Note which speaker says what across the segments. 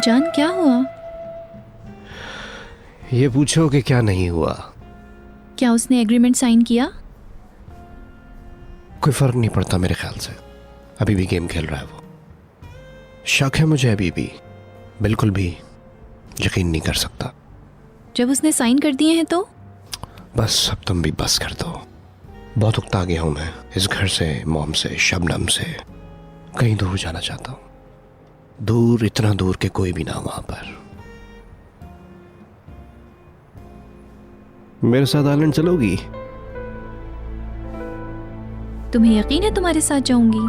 Speaker 1: जान क्या हुआ?
Speaker 2: ये पूछो कि क्या नहीं हुआ।
Speaker 1: क्या उसने एग्रीमेंट साइन किया?
Speaker 2: कोई फर्क नहीं पड़ता मेरे ख्याल से, अभी भी गेम खेल रहा है वो। शक है मुझे अभी भी, बिल्कुल भी यकीन नहीं कर सकता।
Speaker 1: जब उसने साइन कर दिए हैं तो?
Speaker 2: बस अब तुम भी बस कर दो। बहुत उकता गया हूं मैं इस घर से, मॉम से, शबनम से। कहीं दूर जाना चाहता हूं, दूर, इतना दूर कि कोई भी ना वहां पर। मेरे साथ आइलैंड चलोगी?
Speaker 1: तुम्हें यकीन है तुम्हारे साथ जाऊंगी?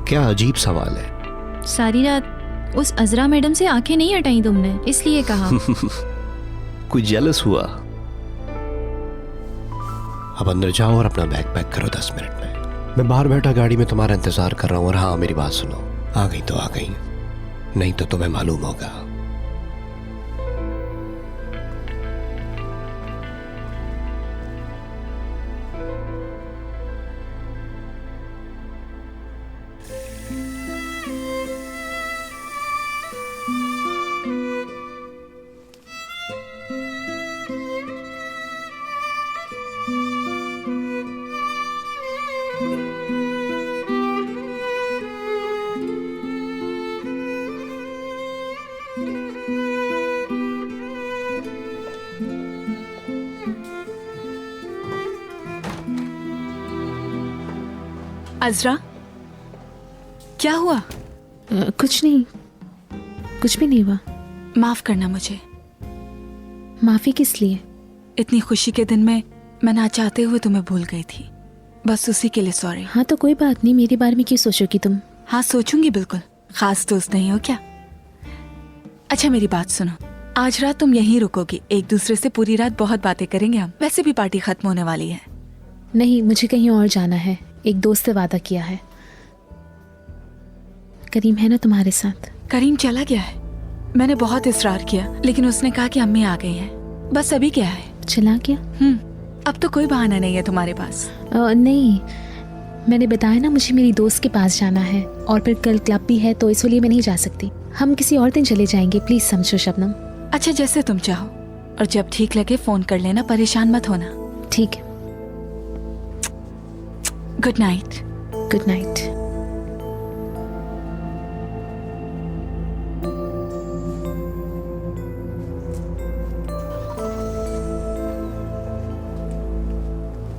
Speaker 2: क्या अजीब सवाल है।
Speaker 1: सारी रात उस अजरा मैडम से आंखें नहीं हटाई तुमने, इसलिए कहा।
Speaker 2: कोई जेलस हुआ? अब अंदर जाओ और अपना बैग पैक करो 10 मिनट में। मैं बाहर बैठा गाड़ी में तुम्हारा इंतजार कर रहा हूँ। और हाँ, मेरी बात सुनो, आ गई तो आ गई, नहीं तो तुम्हें मालूम होगा।
Speaker 3: अजरा, क्या हुआ?
Speaker 4: कुछ नहीं, कुछ भी नहीं हुआ।
Speaker 3: माफ करना मुझे।
Speaker 4: माफी किस लिए?
Speaker 3: इतनी खुशी के दिन में मैं ना चाहते हुए तुम्हें भूल गई थी, बस उसी के लिए सॉरी।
Speaker 4: हाँ तो कोई बात नहीं, मेरे बारे में क्यों सोचोगी तुम?
Speaker 3: हाँ सोचूंगी, बिल्कुल। खास दोस्त नहीं हो क्या? अच्छा मेरी बात सुनो, आज रात तुम यहीं रुकोगी, एक दूसरे से पूरी रात बहुत बातें करेंगे हम। वैसे भी पार्टी खत्म होने वाली है।
Speaker 4: नहीं, मुझे कहीं और जाना है, एक दोस्त से वादा किया है। करीम है ना तुम्हारे साथ?
Speaker 3: करीम चला गया है। मैंने बहुत इसरार किया, लेकिन उसने कहा कि अम्मी आ गई हैं। बस अभी क्या है?
Speaker 4: चला गया?
Speaker 3: अब तो कोई बहाना नहीं है तुम्हारे पास।
Speaker 4: नहीं, मैंने बताया ना मुझे मेरी दोस्त के पास जाना है, और फिर कल क्लब भी है, तो इसलिए मैं नहीं जा सकती। हम किसी और दिन चले जाएंगे, प्लीज समझो शबनम।
Speaker 3: अच्छा जैसे तुम चाहो, और जब ठीक लगे फोन कर लेना, परेशान मत होना।
Speaker 4: ठीक है।
Speaker 3: Good night.
Speaker 4: Good night.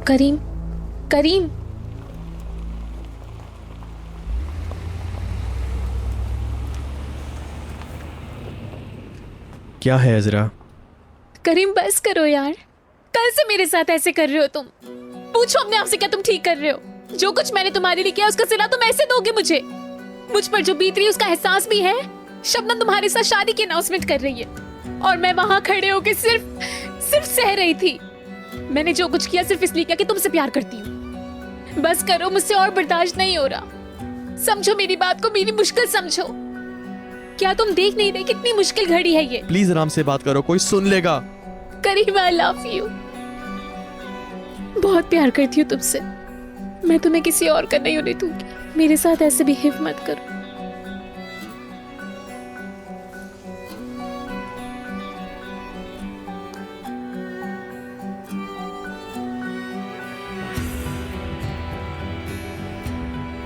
Speaker 4: Karim, Karim.
Speaker 5: क्या है अजरा?
Speaker 4: करीम बस करो यार, कल से मेरे साथ ऐसे कर रहे हो तुम। पूछो अपने आप से, क्या तुम ठीक कर रहे हो? जो कुछ मैंने तुम्हारे लिए किया उसका सिला तुम ऐसे दोगे मुझे? मुझ पर जो बीत रही है उसका एहसास भी है? शबनम तुम्हारे साथ शादी की अनाउंसमेंट कर रही है, और मैं वहां खड़े होके सिर्फ सह रही थी। मैंने जो कुछ किया सिर्फ इसलिए किया कि तुमसे प्यार करती हूँ। बस करो, मुझसे और बर्दाश्त नहीं हो रहा। समझो मेरी बात को, मेरी मुश्किल समझो। क्या तुम देख नहीं रहे कितनी मुश्किल घड़ी है ये?
Speaker 5: प्लीज आराम से बात करो, कोई सुन लेगा।
Speaker 4: करीम, आई लव यू। बहुत प्यार करती हूँ तुमसे। मैं तुम्हें किसी और का नहीं होने दूंगी। मेरे साथ ऐसे बिहेव मत करो।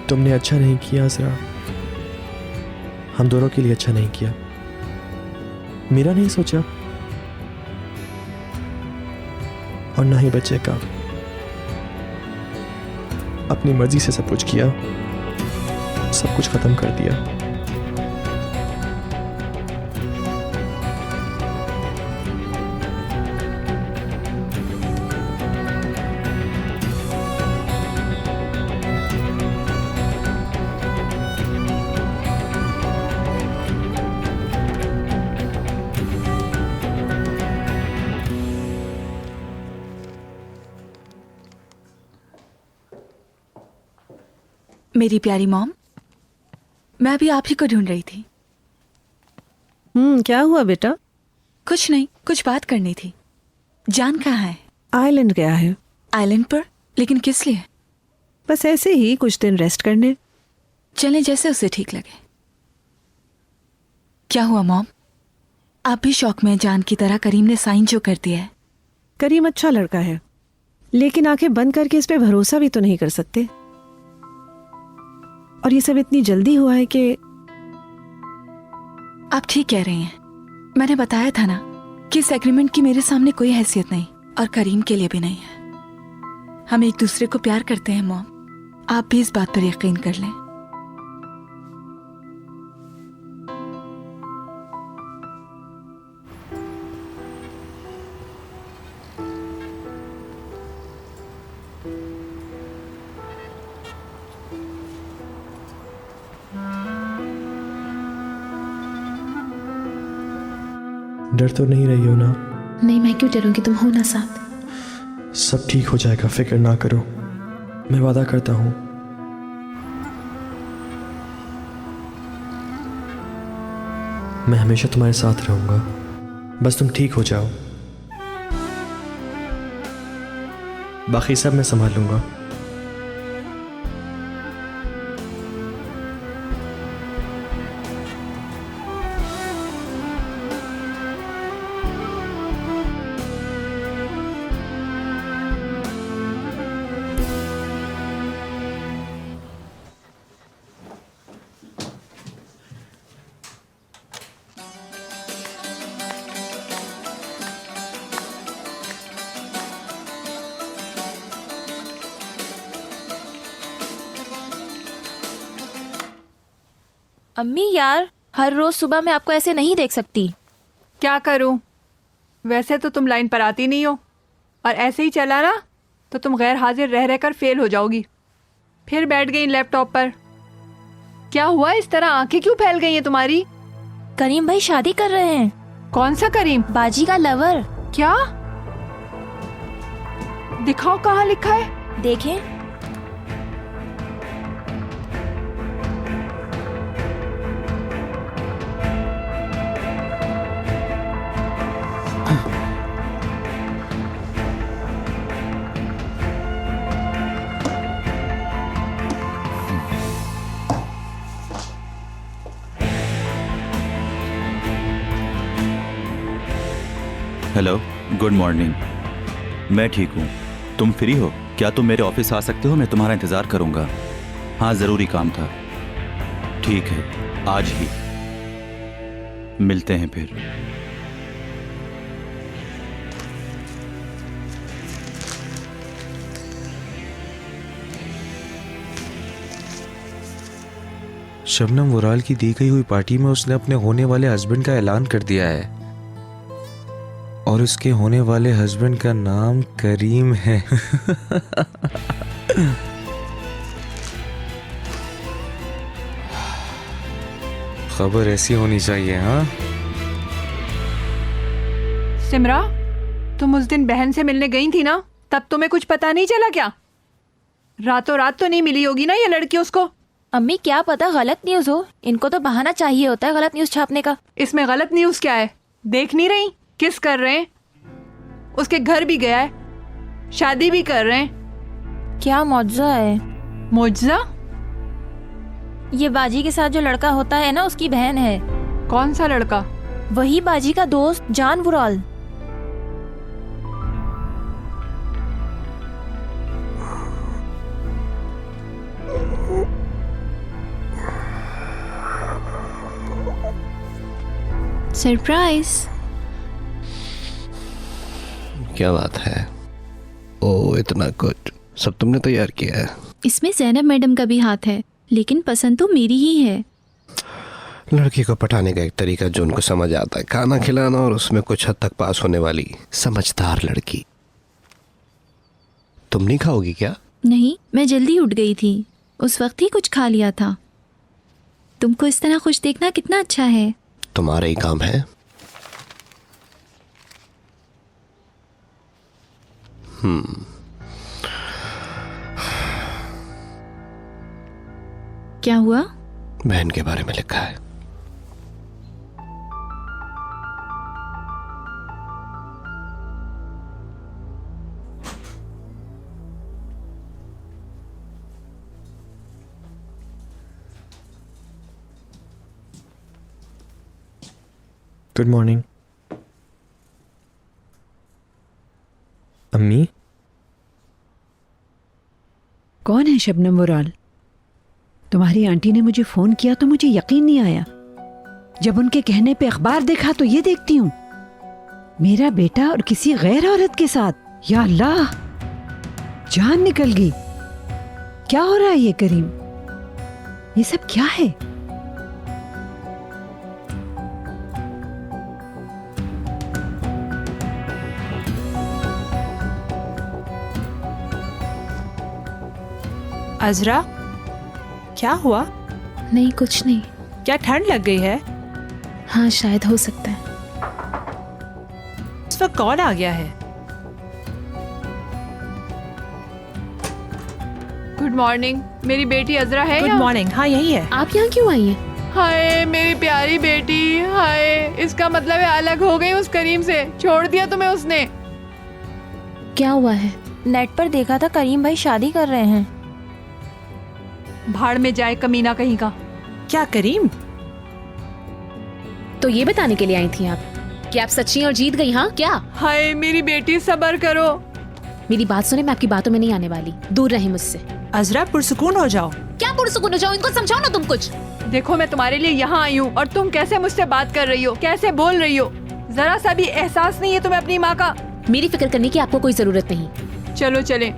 Speaker 5: तुमने अच्छा नहीं किया अजरा, हम दोनों के लिए अच्छा नहीं किया। मेरा नहीं सोचा, और ना ही बच्चे का। अपनी मर्जी से सब कुछ किया, सब कुछ खत्म कर दिया।
Speaker 3: मेरी प्यारी मॉम, मैं अभी आप ही को ढूंढ रही थी।
Speaker 6: क्या हुआ बेटा?
Speaker 3: कुछ नहीं, कुछ बात करनी थी। जान कहाँ है?
Speaker 6: आइलैंड गया है।
Speaker 3: आइलैंड पर? लेकिन किस लिए?
Speaker 6: बस ऐसे ही, कुछ दिन रेस्ट करने।
Speaker 3: चलें जैसे उसे ठीक लगे। क्या हुआ मॉम? आप भी शौक में जान की तरह करीम ने साइन जो कर दिया है।
Speaker 6: करीम अच्छा लड़का है, लेकिन आंखें बंद करके इस पे भरोसा भी तो नहीं कर सकते। और ये सब इतनी जल्दी हुआ है कि
Speaker 3: आप ठीक कह रही हैं। मैंने बताया था ना कि इस एग्रीमेंट की मेरे सामने कोई हैसियत नहीं और करीम के लिए भी नहीं है। हम एक दूसरे को प्यार करते हैं मॉम, आप भी इस बात पर यकीन कर लें।
Speaker 5: डर तो नहीं रही हो ना?
Speaker 4: नहीं, मैं क्यों डरूंगी, तुम हो ना साथ।
Speaker 5: सब ठीक हो जाएगा, फिक्र ना करो। मैं वादा करता हूं। मैं हमेशा तुम्हारे साथ रहूंगा, बस तुम ठीक हो जाओ। बाकी सब मैं संभाल लूंगा।
Speaker 1: अम्मी यार, हर रोज सुबह मैं आपको ऐसे नहीं देख सकती।
Speaker 7: क्या करूं? वैसे तो तुम लाइन पर आती नहीं हो, और ऐसे ही चला ना तो तुम गैर हाजिर रह रहकर फेल हो जाओगी। फिर बैठ गई लैपटॉप पर। क्या हुआ, इस तरह आंखें क्यों फैल गई हैं तुम्हारी?
Speaker 1: करीम भाई शादी कर रहे हैं,
Speaker 7: कौन सा करीम?
Speaker 1: बाजी का लवर।
Speaker 7: क्या? दिखाओ कहाँ लिखा है।
Speaker 1: देखें।
Speaker 8: Hello, good morning. मैं ठीक हूँ, तुम फ्री हो? क्या तुम मेरे ऑफिस आ सकते हो? मैं तुम्हारा इंतज़ार करूँगा। हाँ, ज़रूरी काम था। ठीक है, आज ही मिलते हैं फिर।
Speaker 9: शबनम वुराल की दी गई हुई पार्टी में उसने अपने होने वाले हस्बैंड का ऐलान कर दिया है, और उसके होने वाले हस्बैंड का नाम करीम है। खबर ऐसी होनी चाहिए। हाँ
Speaker 7: सिमरा, तुम उस दिन बहन से मिलने गई थी ना, तब तुम्हें कुछ पता नहीं चला क्या? रातों रात तो नहीं मिली होगी ना ये लड़की उसको।
Speaker 1: अम्मी क्या पता गलत न्यूज हो, इनको तो बहाना चाहिए होता है गलत न्यूज छापने का।
Speaker 7: इसमें गलत न्यूज क्या है? देख नहीं रही किस कर रहे हैं? उसके घर भी गया है, शादी भी कर रहे हैं।
Speaker 1: क्या मौजज़ा है?
Speaker 7: मुआवजा?
Speaker 1: ये बाजी के साथ जो लड़का होता है ना, उसकी बहन है।
Speaker 7: कौन सा लड़का?
Speaker 1: वही बाजी का दोस्त जान वुराल। सरप्राइज।
Speaker 2: क्या बात है? ओ, इतना कुछ सब तुमने तैयार किया है?
Speaker 1: इसमें ज़ैनब मैडम का भी हाथ है, लेकिन पसंद तो मेरी ही है।
Speaker 2: लड़की को पटाने का एक तरीका जो उनको समझ आता है, खाना खिलाना, और उसमें कुछ हद तक पास होने वाली समझदार लड़की। तुम नहीं खाओगी क्या?
Speaker 1: नहीं, मैं जल्दी उठ गई थी, उस वक्त ही कुछ खा लिया था। तुमको इस तरह खुश देखना कितना अच्छा है।
Speaker 2: तुम्हारा ही काम है।
Speaker 1: क्या हुआ?
Speaker 2: बहन के बारे में लिखा है।
Speaker 5: Good morning. अम्मी,
Speaker 6: कौन है शबनम वुराल? तुम्हारी आंटी ने मुझे फोन किया तो मुझे यकीन नहीं आया। जब उनके कहने पे अखबार देखा तो ये देखती हूँ मेरा बेटा और किसी गैर औरत के साथ। या अल्लाह, जान निकल गई। क्या हो रहा है ये करीम? ये सब क्या है?
Speaker 3: अजरा, क्या हुआ?
Speaker 4: नहीं, कुछ नहीं।
Speaker 3: क्या ठंड लग गई है?
Speaker 4: हाँ, शायद हो सकता है।
Speaker 3: इस वक्त कौन आ गया है?
Speaker 7: गुड मॉर्निंग, मेरी बेटी अजरा है
Speaker 3: गुड
Speaker 7: यहाँ?
Speaker 3: मॉर्निंग। हाँ, यही है।
Speaker 4: आप यहाँ क्यों आई हैं?
Speaker 7: हाय मेरी प्यारी बेटी, हाय। इसका मतलब है अलग हो गई उस करीम से, छोड़ दिया तुम्हें उसने।
Speaker 4: क्या हुआ है?
Speaker 10: नेट पर देखा था करीम भाई शादी कर रहे हैं।
Speaker 7: भाड़ में जाए कमीना कहीं का।
Speaker 3: क्या करीम?
Speaker 4: तो ये बताने के लिए आई थी आप कि आप सच्ची और जीत गई? हाँ, क्या?
Speaker 7: हाय मेरी बेटी, सब्र करो।
Speaker 4: मेरी बात सुने, मैं आपकी बातों में नहीं आने वाली। दूर रहे मुझसे।
Speaker 3: अजरा, पुरसुकून हो जाओ।
Speaker 4: क्या पुरसुकून हो जाओ? इनको समझाओ ना तुम कुछ।
Speaker 7: देखो, मैं तुम्हारे लिए यहाँ आई हूँ और तुम कैसे मुझसे बात कर रही हो, कैसे बोल रही हो। जरा सा भी एहसास नहीं है तुम्हें अपनी माँ का?
Speaker 4: मेरी फिक्र करने की आपको कोई जरूरत नहीं।
Speaker 7: चलो चले,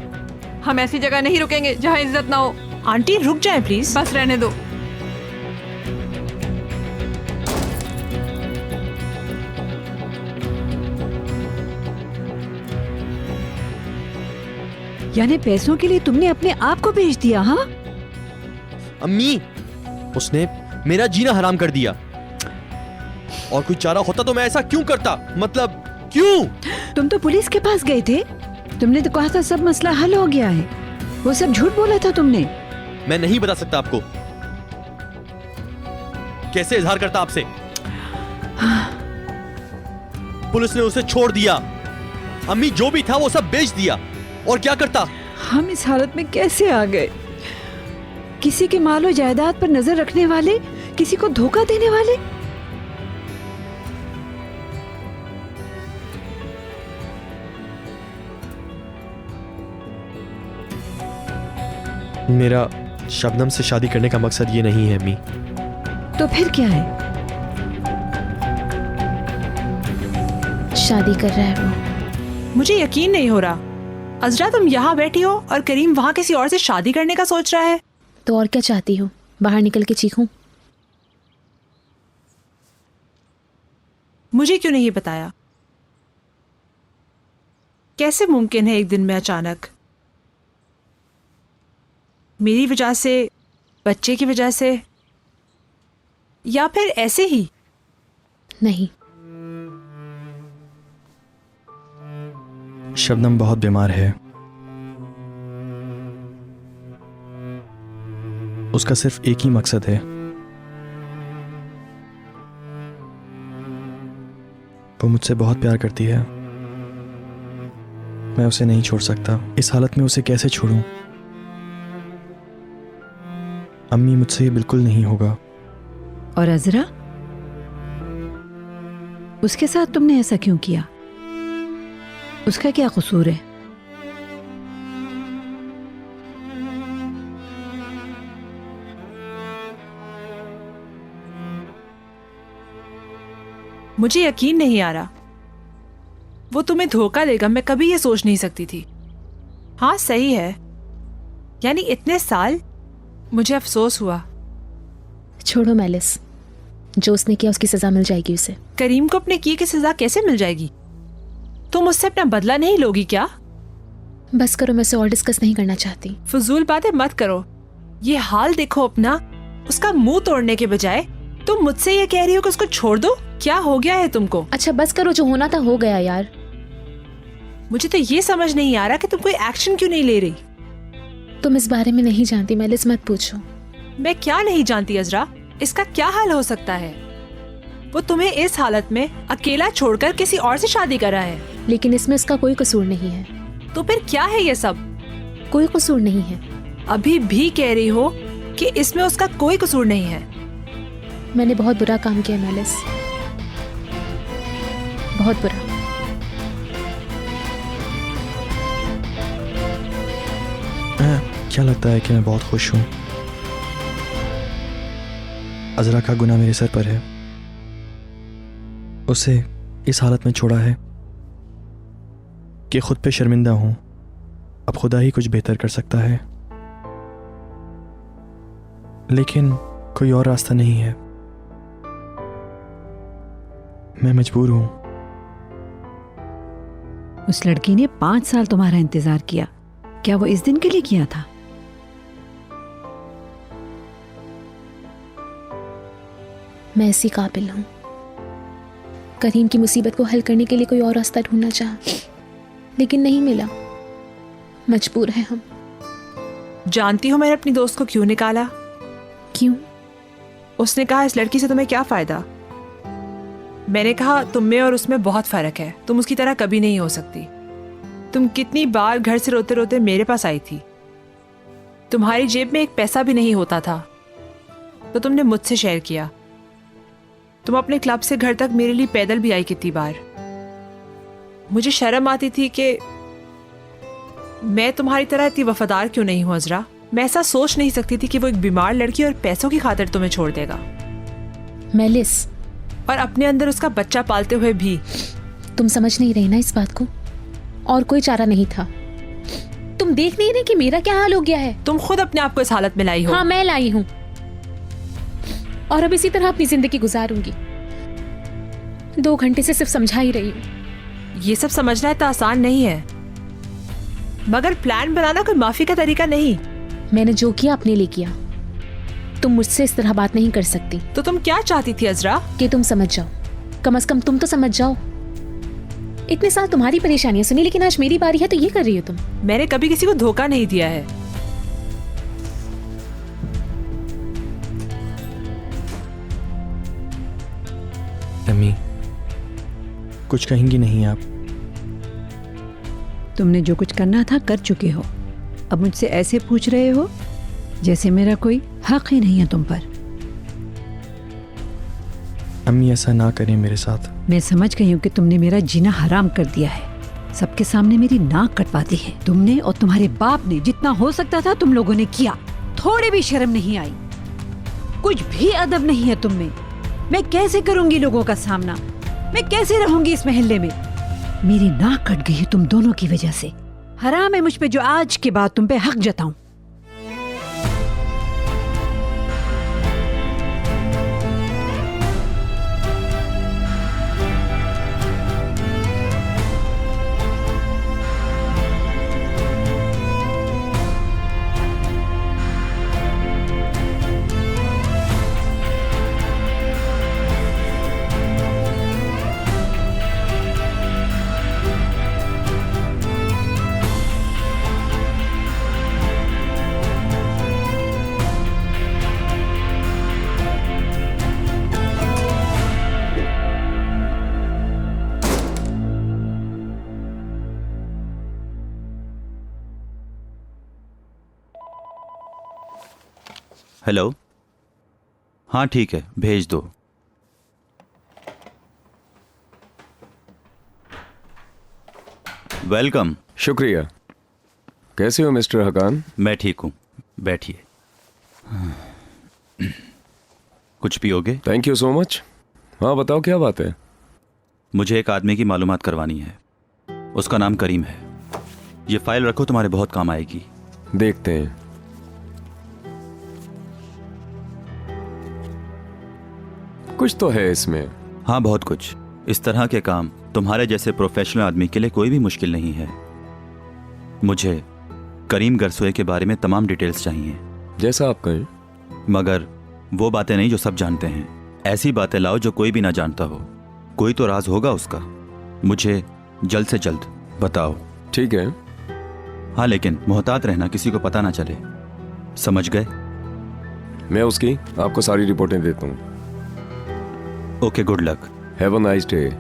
Speaker 7: हम ऐसी जगह नहीं रुकेंगे जहाँ इज्जत ना हो।
Speaker 3: आंटी रुक जाए प्लीज।
Speaker 7: बस रहने दो।
Speaker 6: यानी पैसों के लिए तुमने अपने आप को बेच दिया? हाँ
Speaker 5: अम्मी, उसने मेरा जीना हराम कर दिया। और कोई चारा होता तो मैं ऐसा क्यों करता? मतलब क्यों?
Speaker 6: तुम तो पुलिस के पास गए थे। तुमने तो कहा था सब मसला हल हो गया है। वो सब झूठ बोला था तुमने।
Speaker 5: मैं नहीं बता सकता आपको। कैसे इजहार करता आपसे? पुलिस ने उसे छोड़ दिया। अम्मी, जो भी था वो सब बेच दिया। और क्या करता?
Speaker 6: हम इस हालत में कैसे आ गए? किसी के माल और जायदाद पर नजर रखने वाले, किसी को धोखा देने वाले।
Speaker 5: मेरा शबनम से शादी करने का मकसद ये नहीं है अम्मी।
Speaker 6: तो फिर क्या है?
Speaker 4: शादी कर रहा है वो।
Speaker 3: मुझे यकीन नहीं हो रहा। अजरा, तुम यहाँ बैठी हो और करीम वहाँ किसी और से शादी करने का सोच रहा है।
Speaker 4: तो और क्या चाहती हो? बाहर निकल के चीखूं?
Speaker 3: मुझे क्यों नहीं बताया? कैसे मुमकिन है एक दिन में अचानक? मेरी वजह से, बच्चे की वजह से, या फिर ऐसे ही?
Speaker 4: नहीं,
Speaker 5: शबनम बहुत बीमार है। उसका सिर्फ एक ही मकसद है, वो मुझसे बहुत प्यार करती है। मैं उसे नहीं छोड़ सकता। इस हालत में उसे कैसे छोड़ूं? अम्मी, मुझसे ये बिल्कुल नहीं होगा।
Speaker 6: और अजरा, उसके साथ तुमने ऐसा क्यों किया? उसका क्या कसूर है?
Speaker 3: मुझे यकीन नहीं आ रहा। वो तुम्हें धोखा देगा, मैं कभी ये सोच नहीं सकती थी। हाँ, सही है। यानी इतने साल मुझे अफसोस हुआ।
Speaker 4: छोड़ो मैलिस। जो उसने किया उसकी सजा मिल जाएगी उसे।
Speaker 3: करीम को अपने किए की सजा कैसे मिल जाएगी? तुम उससे अपना बदला नहीं लोगी क्या?
Speaker 4: बस करो, मैं उसे और डिस्कस नहीं करना चाहती।
Speaker 3: फजूल बातें मत करो। ये हाल देखो अपना। उसका मुंह तोड़ने के बजाय तुम मुझसे ये कह रही हो कि उसको छोड़ दो। क्या हो गया है तुमको?
Speaker 4: अच्छा बस करो, जो होना था हो गया यार।
Speaker 3: मुझे तो ये समझ नहीं आ रहा कि तुम कोई एक्शन क्यों नहीं ले रही।
Speaker 4: तुम इस बारे में नहीं जानती मैलिस, मत पूछो।
Speaker 3: मैं क्या नहीं जानती अजरा? इसका क्या हाल हो सकता है? वो तुम्हें इस हालत में अकेला छोड़कर किसी और से शादी कर रहा है।
Speaker 4: लेकिन इसमें उसका कोई कसूर नहीं है।
Speaker 3: तो फिर क्या है ये सब?
Speaker 4: कोई कसूर नहीं है।
Speaker 3: अभी भी कह रही हो कि इसमें उसका कोई कसूर नहीं है?
Speaker 4: मैंने बहुत बुरा काम किया मैलिस। बहुत बुरा।
Speaker 5: क्या लगता है कि मैं बहुत खुश हूँ। अजरा का गुनाह मेरे सर पर है, उसे इस हालत में छोड़ा है कि खुद पे शर्मिंदा हूं। अब खुदा ही कुछ बेहतर कर सकता है, लेकिन कोई और रास्ता नहीं है। मैं मजबूर हूं।
Speaker 6: उस लड़की ने 5 साल तुम्हारा इंतजार किया, क्या वो इस दिन के लिए किया था?
Speaker 4: मैं इसी काबिल हूँ। करीम की मुसीबत को हल करने के लिए कोई और रास्ता ढूंढना चाहा, लेकिन नहीं मिला। मजबूर हैं हम।
Speaker 3: जानती हो मैंने अपनी दोस्त को क्यों निकाला?
Speaker 4: क्यों?
Speaker 3: उसने कहा इस लड़की से तुम्हें क्या फायदा। मैंने कहा तुम में और उसमें बहुत फर्क है, तुम उसकी तरह कभी नहीं हो सकती। तुम कितनी बार घर से रोते रोते मेरे पास आई थी, तुम्हारी जेब में एक पैसा भी नहीं होता था तो तुमने मुझसे शेयर किया। तुम अपने क्लब से घर तक मेरे लिए पैदल भी आई कितनी बार। मुझे शर्म आती थी कि मैं तुम्हारी तरह इतनी वफादार क्यों नहीं हूं अजरा। मैं ऐसा सोच नहीं सकती थी कि वो एक बीमार लड़की और पैसों की खातिर तुम्हें छोड़ देगा,
Speaker 4: मेलिस।
Speaker 3: और अपने अंदर उसका बच्चा पालते हुए भी।
Speaker 4: तुम समझ नहीं रही ना इस बात को। और कोई चारा नहीं था। तुम देख नहीं रही कि मेरा क्या हाल हो गया है?
Speaker 3: तुम खुद अपने आप को इस हालत में लाई हो।
Speaker 4: हाँ, मैं लाई हूँ, और अब इसी तरह अपनी जिंदगी गुजारूंगी। 2 घंटे से सिर्फ समझा ही रही हूँ।
Speaker 3: ये सब समझना इतना आसान नहीं है, मगर प्लान बनाना कोई माफी का तरीका नहीं।
Speaker 4: मैंने जो किया अपने लिए किया। तुम मुझसे इस तरह बात नहीं कर सकती।
Speaker 3: तो तुम क्या चाहती थी अजरा?
Speaker 4: कि तुम समझ जाओ, कम से कम तुम तो समझ जाओ। इतने साल तुम्हारी परेशानियां सुनी, लेकिन आज मेरी बारी है तो ये कर रही हो तुम।
Speaker 3: मैंने कभी किसी को धोखा नहीं दिया है।
Speaker 5: अम्मी, कुछ कहेंगी नहीं आप?
Speaker 6: तुमने जो कुछ करना था कर चुके हो। अब मुझसे ऐसे पूछ रहे हो जैसे मेरा कोई हक ही नहीं है तुम पर।
Speaker 5: अम्मी, ऐसा ना करें मेरे साथ।
Speaker 6: मैं समझ गई हूँ कि तुमने मेरा जीना हराम कर दिया है। सबके सामने मेरी नाक कटवा दी है। तुमने और तुम्हारे बाप ने जितना हो सकता था तुम लोगों ने किया। थोड़ी भी शर्म नहीं आई, कुछ भी अदब नहीं है तुम में। मैं कैसे करूंगी लोगों का सामना? मैं कैसे रहूंगी इस मोहल्ले में? मेरी नाक कट गई है तुम दोनों की वजह से। हराम है मुझ पे जो आज के बाद तुम पे हक जताऊं।
Speaker 8: हेलो, हाँ ठीक है, भेज दो। वेलकम।
Speaker 11: शुक्रिया। कैसे हो मिस्टर हकान?
Speaker 8: मैं ठीक हूँ, बैठिए। कुछ पियोगे?
Speaker 11: Thank you so much. हाँ बताओ क्या बात है?
Speaker 8: मुझे एक आदमी की मालूमात करवानी है। उसका नाम करीम है। ये फाइल रखो, तुम्हारे बहुत काम आएगी।
Speaker 11: देखते हैं। कुछ तो है इसमें।
Speaker 8: हाँ, बहुत कुछ। इस तरह के काम तुम्हारे जैसे प्रोफेशनल आदमी के लिए कोई भी मुश्किल नहीं है। मुझे करीम गरसोए के बारे में तमाम डिटेल्स चाहिए।
Speaker 11: जैसा आप कहें।
Speaker 8: मगर वो बातें नहीं जो सब जानते हैं। ऐसी बातें लाओ जो कोई भी ना जानता हो। कोई तो राज होगा उसका। मुझे जल्द से जल्द बताओ।
Speaker 11: ठीक है।
Speaker 8: हाँ, लेकिन मोहतात रहना, किसी को पता ना चले। समझ गए?
Speaker 11: मैं उसकी आपको सारी रिपोर्टें देता हूँ।
Speaker 8: Okay, good luck.
Speaker 11: Have a nice day.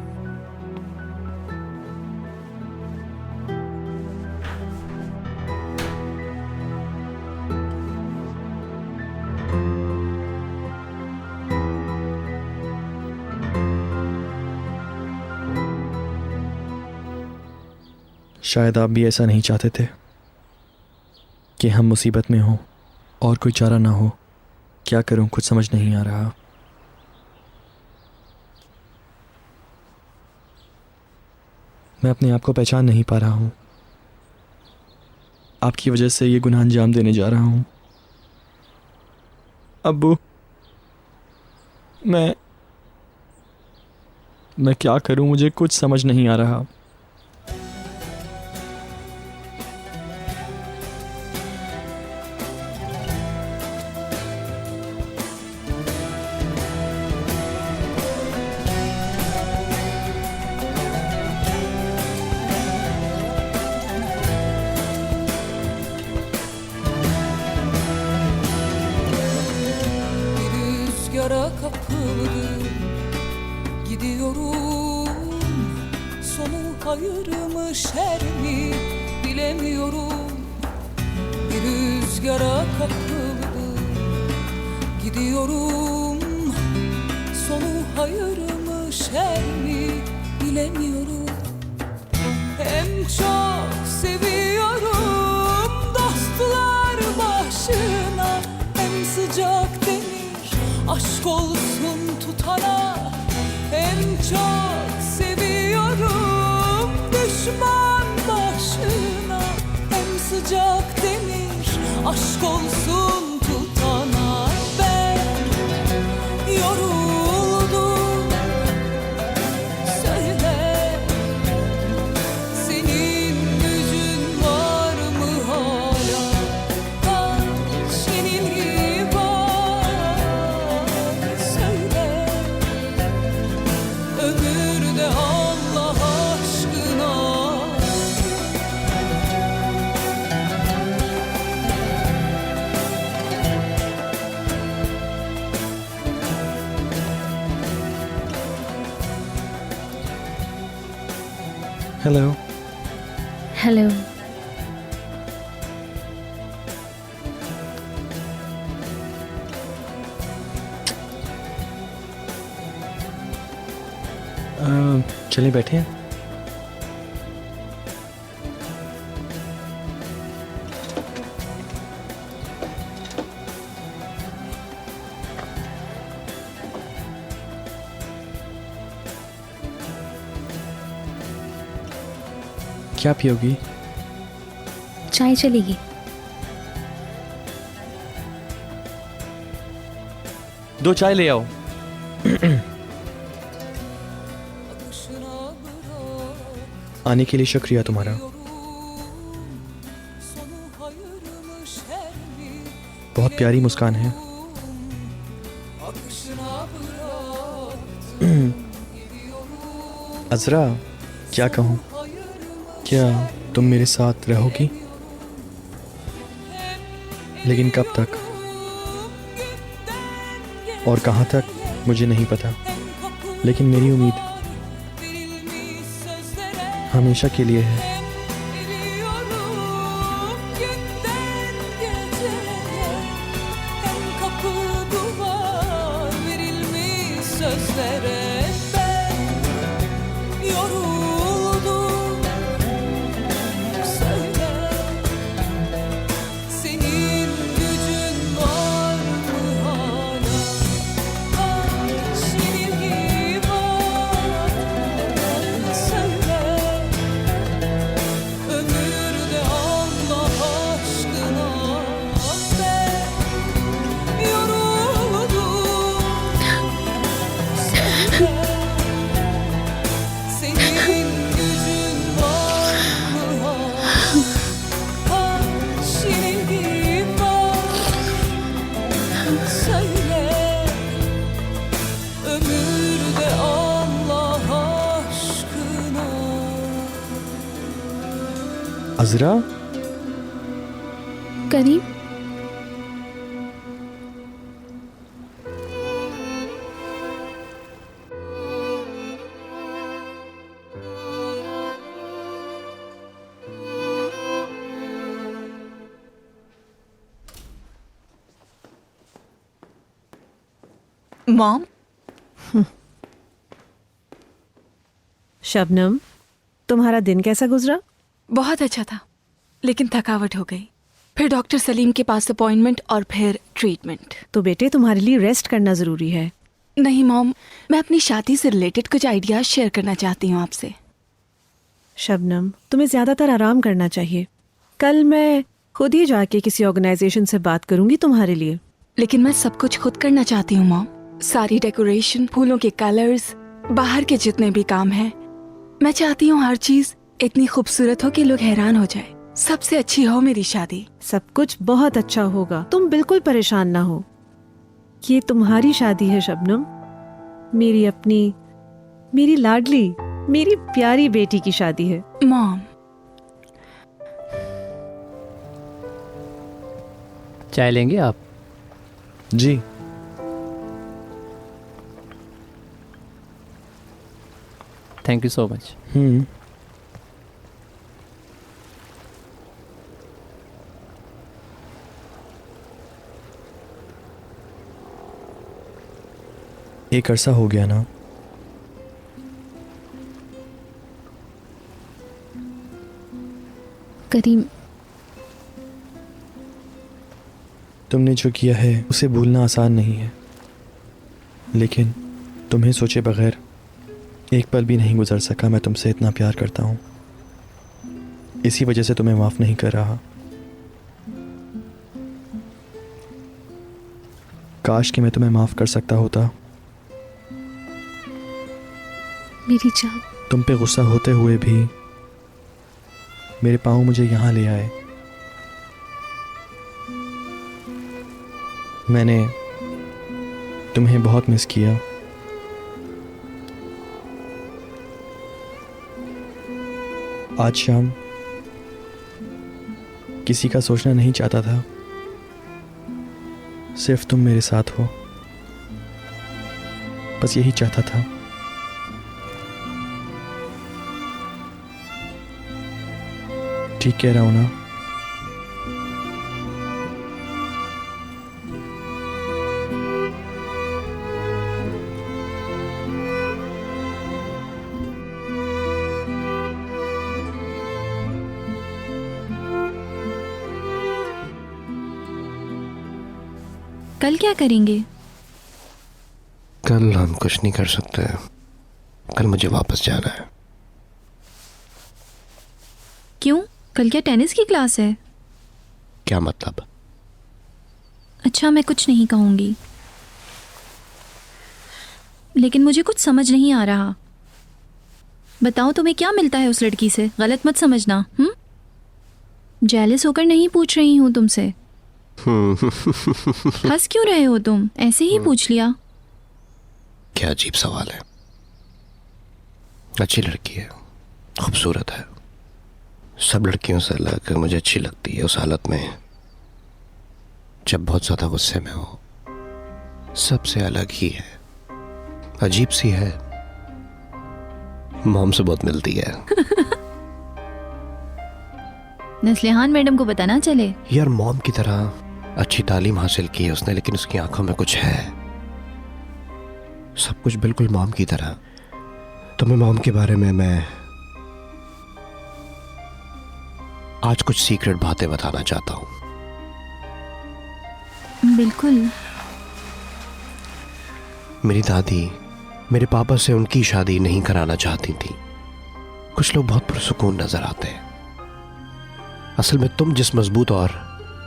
Speaker 5: शायद आप भी ऐसा नहीं चाहते थे कि हम मुसीबत में हों और कोई चारा ना हो। क्या करूं, कुछ समझ नहीं आ रहा। मैं अपने आप को पहचान नहीं पा रहा हूं। आपकी वजह से ये गुनाह अंजाम देने जा रहा हूं। अब्बू, मैं क्या करूं, मुझे कुछ समझ नहीं आ रहा।
Speaker 12: Rüzgara kapıldım, gidiyorum. Sonu hayır mı şer mi bilemiyorum. Bir rüzgara kapıldım, gidiyorum. Sonu hayır mı şer mi bilemiyorum. Hem çok seviyorum dostlar başına, hem sıcak demir aşk olsun tutana. Hem çok seviyorum düşman başına, hem sıcak demir aşk olsun tutana. Ben yoruldum, söyle senin gücün var mı hala? Kaç yenilgi var söyle, ömürde Allah aşkına.
Speaker 5: Hello.
Speaker 4: Hello.
Speaker 5: चलिए बैठे हैं। क्या पियोगी?
Speaker 4: चाय चलेगी।
Speaker 5: दो चाय ले आओ। आने के लिए शुक्रिया तुम्हारा। बहुत प्यारी मुस्कान है। अजरा, क्या कहूँ, क्या तुम मेरे साथ रहोगी? लेकिन कब तक और कहाँ तक मुझे नहीं पता, लेकिन मेरी उम्मीद हमेशा के लिए है। अजरा,
Speaker 4: करीम,
Speaker 3: मॉम।
Speaker 13: शबनम, तुम्हारा दिन कैसा गुजरा?
Speaker 3: बहुत अच्छा था, लेकिन थकावट हो गई। फिर डॉक्टर सलीम के पास अपॉइंटमेंट और फिर ट्रीटमेंट।
Speaker 6: तो बेटे तुम्हारे लिए रेस्ट करना जरूरी है।
Speaker 3: नहीं मॉम, मैं अपनी शादी से रिलेटेड कुछ आइडियाज शेयर करना चाहती हूँ आपसे।
Speaker 6: शबनम, तुम्हें ज्यादातर आराम करना चाहिए। कल मैं खुद ही जाके किसी ऑर्गेनाइजेशन से बात करूंगी तुम्हारे लिए।
Speaker 3: लेकिन मैं सब कुछ खुद करना चाहती हूँ मॉम। सारी डेकोरेशन, फूलों के कलर्स, बाहर के जितने भी काम हैं, मैं चाहती हूँ हर चीज इतनी खूबसूरत हो कि लोग हैरान हो जाए। सबसे अच्छी हो मेरी शादी।
Speaker 6: सब कुछ बहुत अच्छा होगा, तुम बिल्कुल परेशान ना हो। ये तुम्हारी शादी है शबनम, मेरी अपनी, मेरी लाडली, मेरी प्यारी बेटी की शादी है।
Speaker 3: मॉम,
Speaker 13: चाय लेंगे आप?
Speaker 5: जी।
Speaker 13: Thank you so much.
Speaker 5: एक अरसा हो गया ना,
Speaker 1: करीम,
Speaker 5: तुमने जो किया है उसे भूलना आसान नहीं है, लेकिन तुम्हें सोचे बगैर एक पल भी नहीं गुजर सका। मैं तुमसे इतना प्यार करता हूँ, इसी वजह से तुम्हें माफ़ नहीं कर रहा। काश कि मैं तुम्हें माफ़ कर सकता होता।
Speaker 1: मेरी जान।
Speaker 5: तुम पे गुस्सा होते हुए भी मेरे पाँव मुझे यहाँ ले आए। मैंने तुम्हें बहुत मिस किया। आज शाम किसी का सोचना नहीं चाहता था, सिर्फ तुम मेरे साथ हो, बस यही चाहता था। ठीक कह रहा हूं ना?
Speaker 1: कल क्या करेंगे?
Speaker 2: कल हम कुछ नहीं कर सकते। कल मुझे वापस जाना है।
Speaker 1: क्यों? कल क्या टेनिस की क्लास है?
Speaker 2: क्या मतलब?
Speaker 1: अच्छा, मैं कुछ नहीं कहूंगी, लेकिन मुझे कुछ समझ नहीं आ रहा। बताओ, तुम्हें क्या मिलता है उस लड़की से? गलत मत समझना। जेलस होकर नहीं पूछ रही हूँ तुमसे। हंस क्यों रहे हो तुम? ऐसे ही पूछ लिया।
Speaker 2: क्या अजीब सवाल है। अच्छी लड़की है, खूबसूरत है, सब लड़कियों से अलग मुझे अच्छी लगती है उस हालत में जब बहुत ज्यादा गुस्से में हो। सबसे अलग ही है, अजीब सी है, मॉम से बहुत मिलती है।
Speaker 1: नस्लिहान मैडम को पता ना चले।
Speaker 2: यार, मॉम की तरह अच्छी तालीम हासिल की है उसने, लेकिन उसकी आंखों में कुछ है, सब कुछ बिल्कुल मॉम की तरह। तुम्हें मॉम के बारे में मैं आज कुछ सीक्रेट बातें बताना चाहता हूं।
Speaker 1: बिल्कुल।
Speaker 2: मेरी दादी मेरे पापा से उनकी शादी नहीं कराना चाहती थी। कुछ लोग बहुत पुरसुकून नजर आते हैं, असल में तुम जिस मजबूत और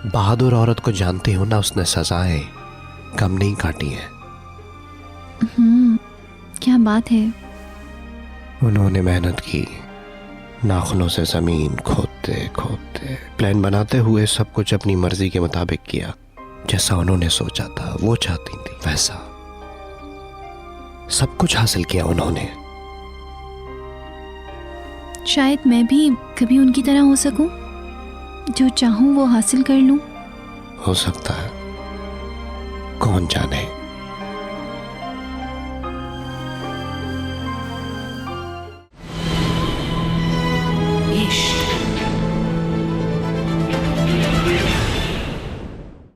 Speaker 2: बहादुर औरत को जानती हो ना, उसने सजाएं कम नहीं काटी हैं।
Speaker 1: क्या बात है।
Speaker 2: उन्होंने मेहनत की, नाखूनों से जमीन खोदते खोदते, प्लान बनाते हुए सब कुछ अपनी मर्जी के मुताबिक किया। जैसा उन्होंने सोचा था, वो चाहती थी, वैसा सब कुछ हासिल किया उन्होंने।
Speaker 1: शायद मैं भी कभी उनकी तरह हो सकूं, जो चाहूं वो हासिल कर लूं।
Speaker 2: हो सकता है, कौन जाने।